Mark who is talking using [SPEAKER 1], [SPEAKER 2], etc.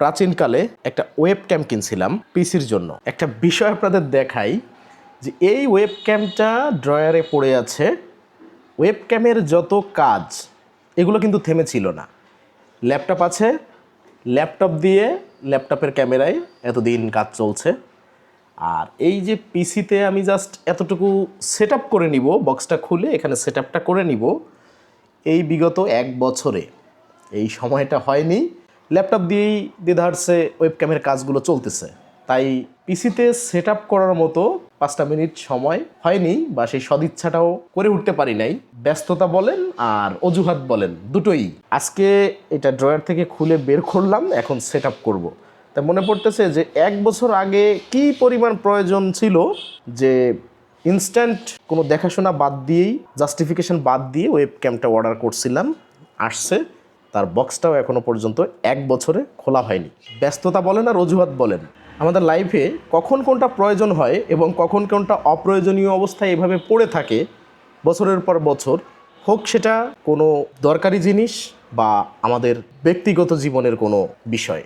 [SPEAKER 1] প্রাচীনকালে একটা ওয়েব ক্যাম কিনছিলাম পিসির জন্য। একটা বিষয় আপনাদের দেখাই যে এই ওয়েব ক্যামটা ড্রয়ারে পড়ে আছে। ওয়েব ক্যামের যত কাজ এগুলো কিন্তু থেমেছিল না। ল্যাপটপ আছে, ল্যাপটপ দিয়ে ল্যাপটপের ক্যামেরায় এতদিন কাজ চলছে। আর এই যে পিসিতে আমি জাস্ট এতটুকু সেট আপ করে নিব, বক্সটা খুলে এখানে সেট আপটা করে নিব। এই বিগত 1 বছরে এই সময়টা হয়নি, ল্যাপটপ দিয়েই দেধারসে ওয়েব ক্যামের কাজগুলো চলতেছে। তাই পিসিতে সেট আপ করার মতো 5টা মিনিট সময় হয়নি, বা সেই সদিচ্ছাটাও করে উঠতে পারি নাই। ব্যস্ততা বলেন আর অজুহাত বলেন, দুটোই। আজকে এটা ড্রয়ার থেকে খুলে বের করলাম, এখন সেট আপ করবো। তা মনে পড়তেছে যে 1 বছর আগে কি পরিমাণ প্রয়োজন ছিল যে ইনস্ট্যান্ট কোনো দেখাশোনা বাদ দিয়েই, জাস্টিফিকেশন বাদ দিয়ে ওয়েব ক্যামটা অর্ডার করছিলাম, আসছে। তার বক্সটাও এখনও পর্যন্ত 1 বছরে খোলা হয়নি। ব্যস্ততা বলেন আর অজুহাত বলেন, আমাদের লাইফে কখন কোনটা প্রয়োজন হয় এবং কখন কোনটা অপ্রয়োজনীয় অবস্থায় এভাবে পড়ে থাকে বছরের পর বছর, হোক সেটা কোনো দরকারি জিনিস বা আমাদের ব্যক্তিগত জীবনের কোনো বিষয়।